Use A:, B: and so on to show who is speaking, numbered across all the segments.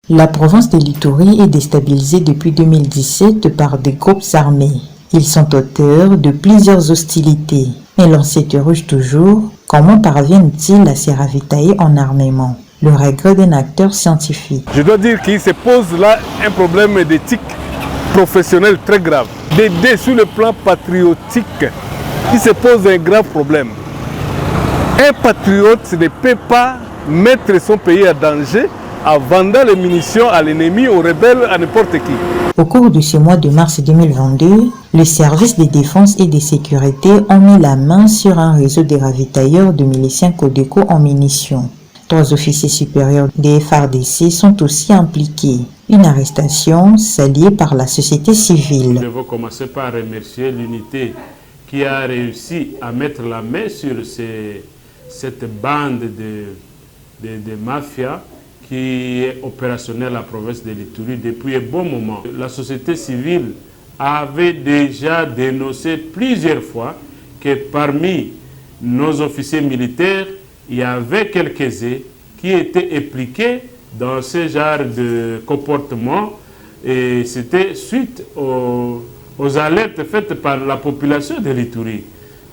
A: La province de l'Ituri est déstabilisée depuis 2017 par des groupes armés. Ils sont auteurs de plusieurs hostilités. Mais l'on s'interroge toujours comment parviennent-ils à se ravitailler en armement. Le regret d'un acteur scientifique.
B: Je dois dire qu'il se pose là un problème d'éthique professionnelle très grave. Sur le plan patriotique, il se pose un grave problème. Un patriote ne peut pas mettre son pays à danger en vendant les munitions à l'ennemi, aux rebelles, à n'importe qui.
A: Au cours de ce mois de mars 2022, les services de défense et de sécurité ont mis la main sur un réseau de ravitailleurs de miliciens Codeco en munitions. 3 officiers supérieurs des FARDC sont aussi impliqués. Une arrestation saluée par la société civile.
C: Je veux commencer par remercier l'unité qui a réussi à mettre la main sur cette bande de mafias qui est opérationnelle à la province de l'Ituri depuis un bon moment. La société civile avait déjà dénoncé plusieurs fois que parmi nos officiers militaires, il y avait quelques-uns qui étaient impliqués dans ce genre de comportement et c'était suite aux alertes faites par la population de l'Ituri.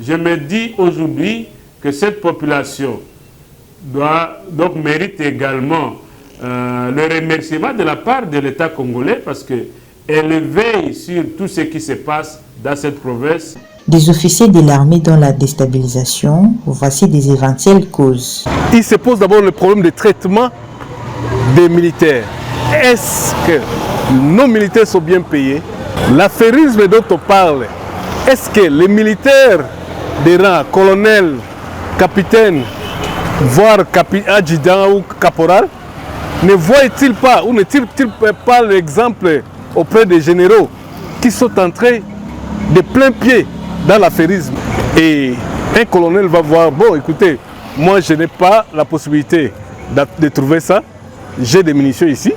C: Je me dis aujourd'hui que cette population mérite également le remerciement de la part de l'État congolais parce qu'elle veille sur tout ce qui se passe dans cette province.
A: Des officiers de l'armée dans la déstabilisation, voici des éventuelles causes.
B: Il se pose d'abord le problème de traitement des militaires. Est-ce que nos militaires sont bien payés? L'affairisme dont on parle, est-ce que les militaires des rangs, colonel, capitaine, voire adjudant ou caporal, ne voient-ils pas ou ne tirent-ils pas l'exemple auprès des généraux qui sont entrés de plein pied dans l'affairisme? Et un colonel va voir, bon écoutez, moi je n'ai pas la possibilité de trouver ça, j'ai des munitions ici,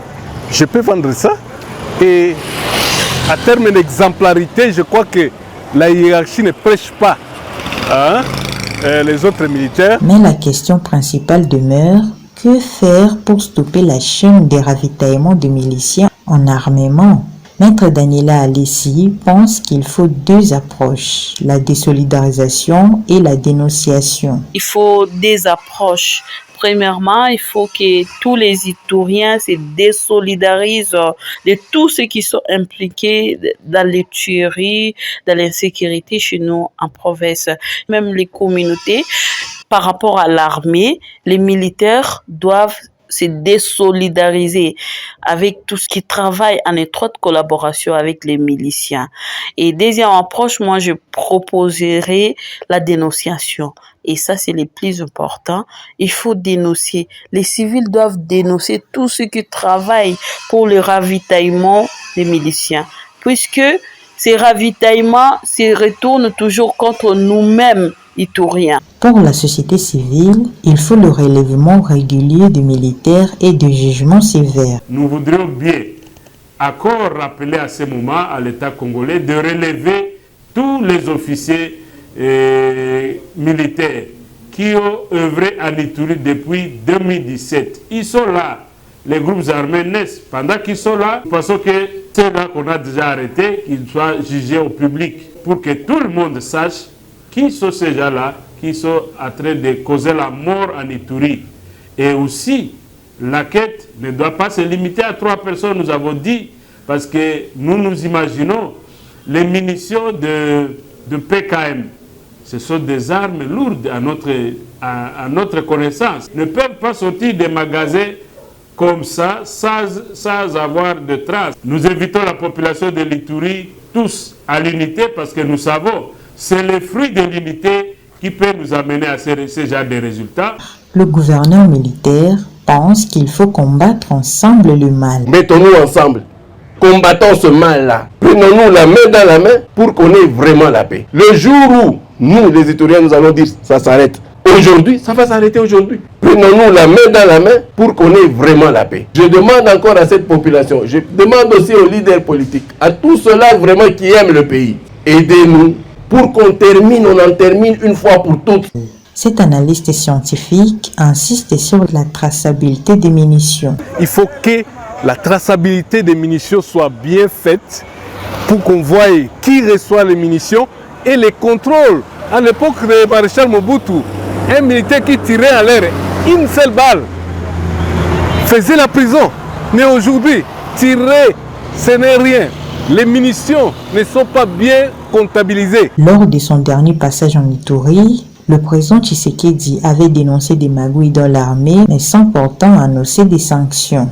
B: je peux vendre ça. Et à terme d'exemplarité, je crois que la hiérarchie ne prêche pas les autres militaires.
A: Mais la question principale demeure, que faire pour stopper la chaîne des ravitaillements de miliciens en armement? Maître Daniela Alessi pense qu'il faut 2 approches, la désolidarisation et la dénonciation.
D: Il faut des approches. Premièrement, il faut que tous les Ituriens se désolidarisent de tous ceux qui sont impliqués dans les tueries, dans l'insécurité chez nous en province. Même les communautés, par rapport à l'armée, les militaires doivent se désolidariser avec tout ce qui travaille en étroite collaboration avec les miliciens. Et deuxième approche, moi je proposerai la dénonciation. Et ça, c'est le plus important. Il faut dénoncer. Les civils doivent dénoncer tous ceux qui travaillent pour le ravitaillement des miliciens. Puisque ces ravitaillements se retournent toujours contre nous-mêmes, Ituriens.
A: Pour la société civile, il faut le relèvement régulier des militaires et des jugements sévères.
C: Nous voudrions bien encore rappeler à ce moment à l'État congolais de relever tous les officiers militaires qui ont œuvré à Ituri depuis 2017. Ils sont là. Les groupes armés naissent. Pendant qu'ils sont là, parce que c'est là qu'on a déjà arrêté, qu'ils soient jugés au public pour que tout le monde sache qui sont ces gens-là qui sont en train de causer la mort en Ituri. Et aussi, la quête ne doit pas se limiter à 3 personnes, nous avons dit, parce que nous imaginons les munitions de PKM. Ce sont des armes lourdes à notre connaissance. Ne peuvent pas sortir des magasins comme ça, sans avoir de traces. Nous invitons la population de l'Ituri tous à l'unité parce que nous savons c'est le fruit de l'unité qui peut nous amener à ce genre de résultats.
A: Le gouverneur militaire pense qu'il faut combattre ensemble le mal.
E: Mettons-nous ensemble, combattons ce mal-là. Prenons-nous la main dans la main pour qu'on ait vraiment la paix. Le jour où nous, les Ituriens, nous allons dire ça s'arrête aujourd'hui, ça va s'arrêter aujourd'hui. Prenons-nous la main dans la main pour qu'on ait vraiment la paix. Je demande encore à cette population, je demande aussi aux leaders politiques, à tous ceux-là vraiment qui aiment le pays, aidez-nous pour qu'on termine, on en termine une fois pour toutes.
A: Cet analyste scientifique insiste sur la traçabilité des munitions.
B: Il faut que la traçabilité des munitions soit bien faite pour qu'on voie qui reçoit les munitions et les contrôles. À l'époque de Maréchal Mobutu, un militaire qui tirait à l'air une seule balle faisait la prison. Mais aujourd'hui, tirer, ce n'est rien. Les munitions ne sont pas bien comptabilisées.
A: Lors de son dernier passage en Ituri, le président Tshisekedi avait dénoncé des magouilles dans l'armée, mais sans pourtant annoncer des sanctions.